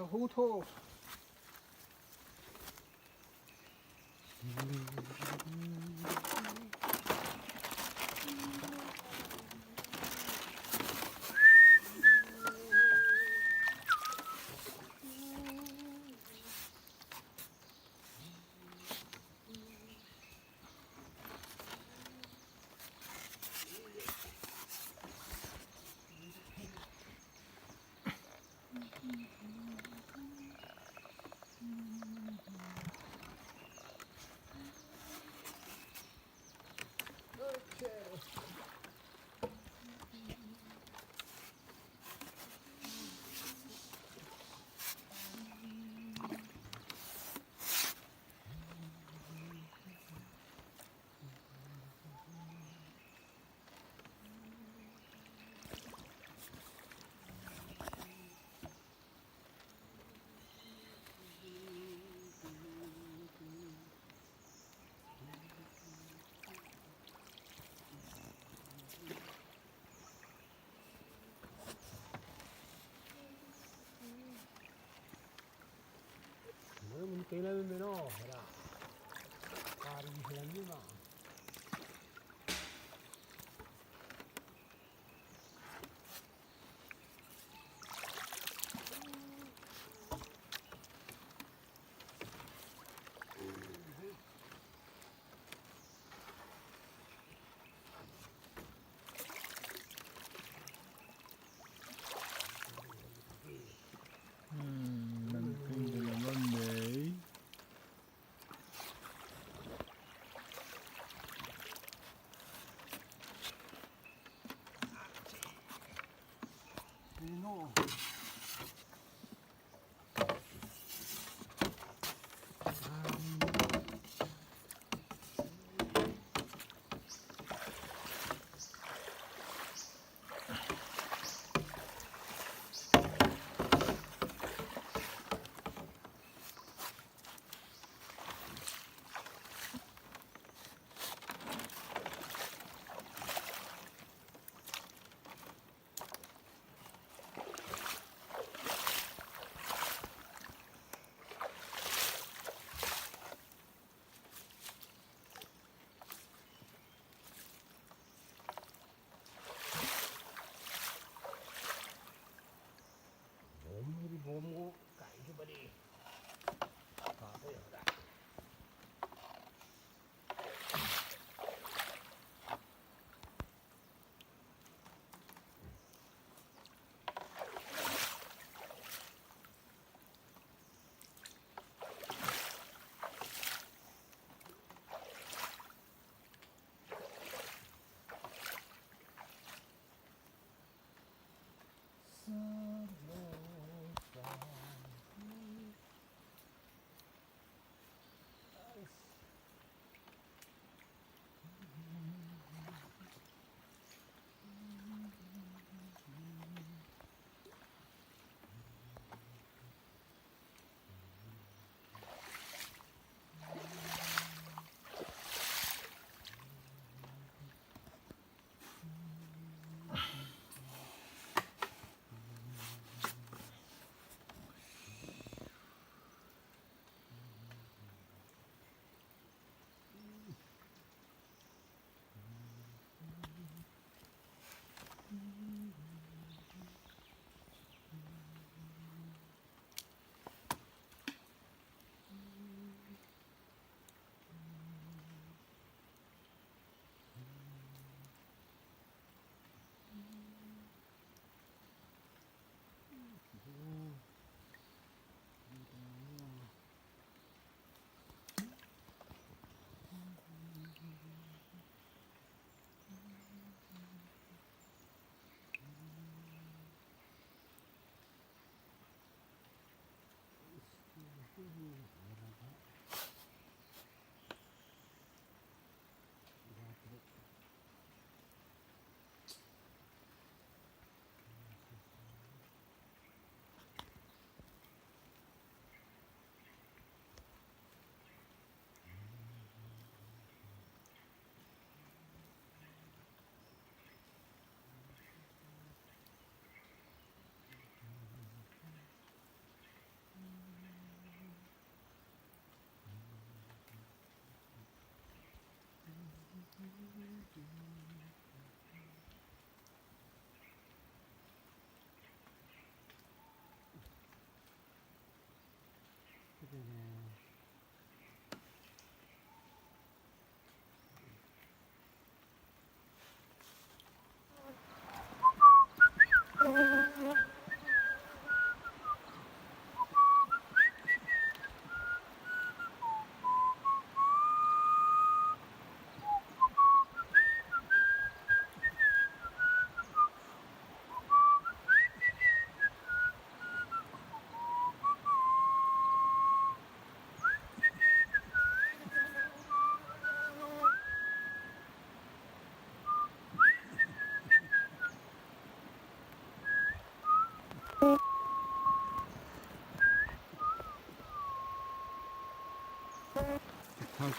hú thô. Mình kêu lên mình nó, là, ta đi xem như nào. Nampingin naman eh. Pino. 우리 보모 가이드 버리. 가세요.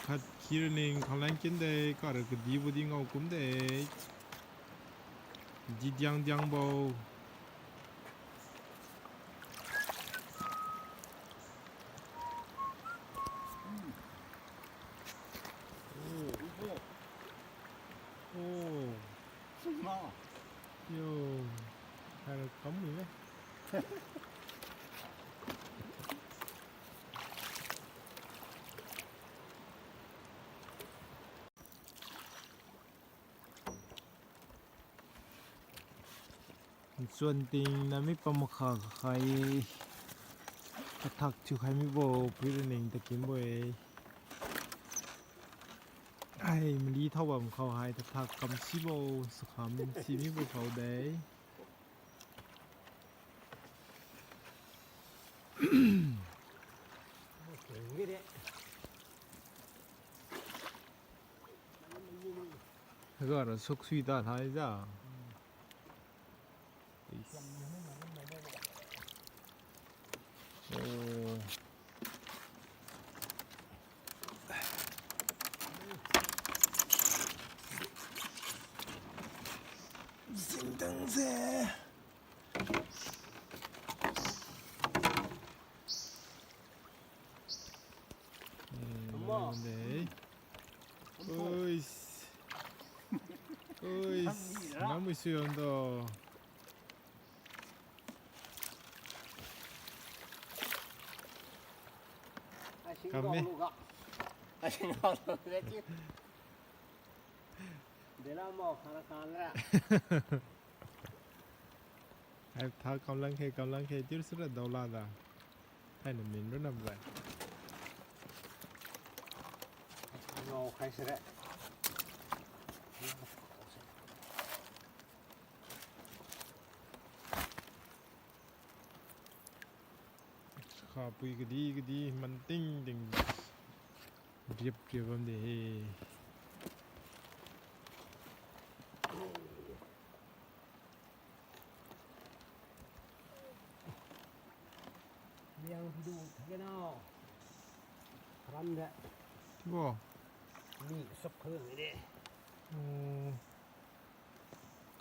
갓 기르는 갈란낀데 까르 그 니부딩하고 꿈데 디디앙디앙보 오 요 까르 깜무네ส่วนติงนะไม่ประมาขาใครกระทักชื่อใครไม่บอกพี่เองตะกี้บ่อยไอ้มันดีเท่าแบบเขาหายตะทักกำชิโบสขามชีมิบเขาได้ cái đấy แล้วก็เราสุกสุยตาท้ายจ้าโอ้ 생당새 엄마. 네. 어이씨 어이씨 나무 있어요 너 감미 아신거 그랬지 내가 뭐 하나 가느라 ai tháo cầm lăng khe chứ rất là đau la ra hay là mình rất nằm vậy 너 가시래 khá bùi cái đi mình tinh đừng riệp vấn đề 그냥 두 개나 그런데 뭐 니 섭크는 이래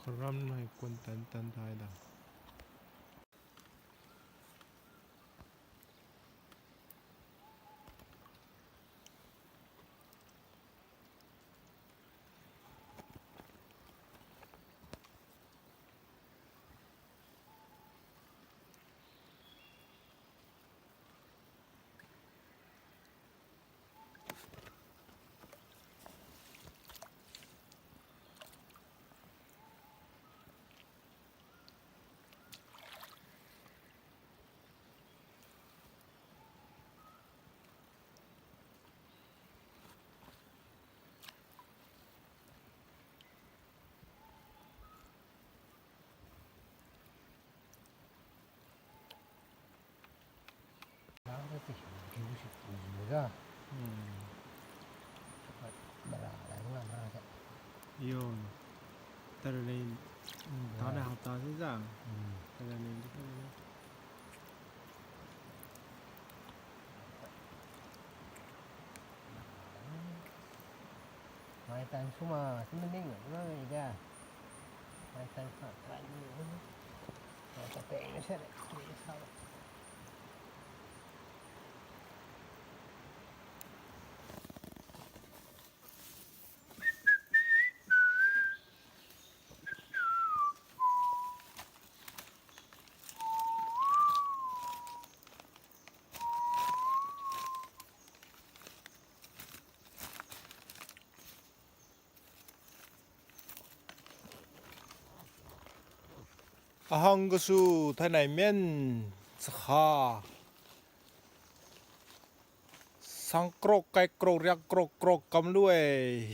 그럼 hay quân tấn thái đằng 나한테 배우고 싶은 내가 말하는 말하자 yêu ta lên tháo đại học ta dễ dàng ta lên mai tan suma semening nó ra mai tan phạt lại nữa mai ta tệ nó sẽ lại sao 아항거수 타나이면 스하 상크록 깔크록 략크록 감루에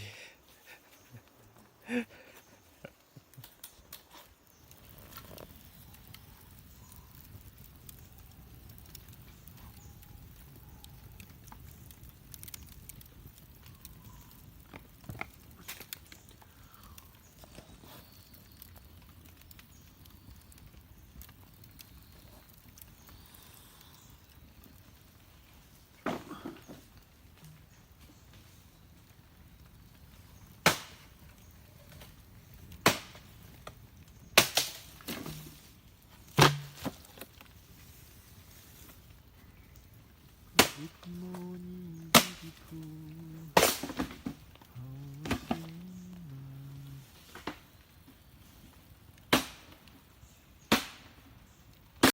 굿모닝 뷰티풀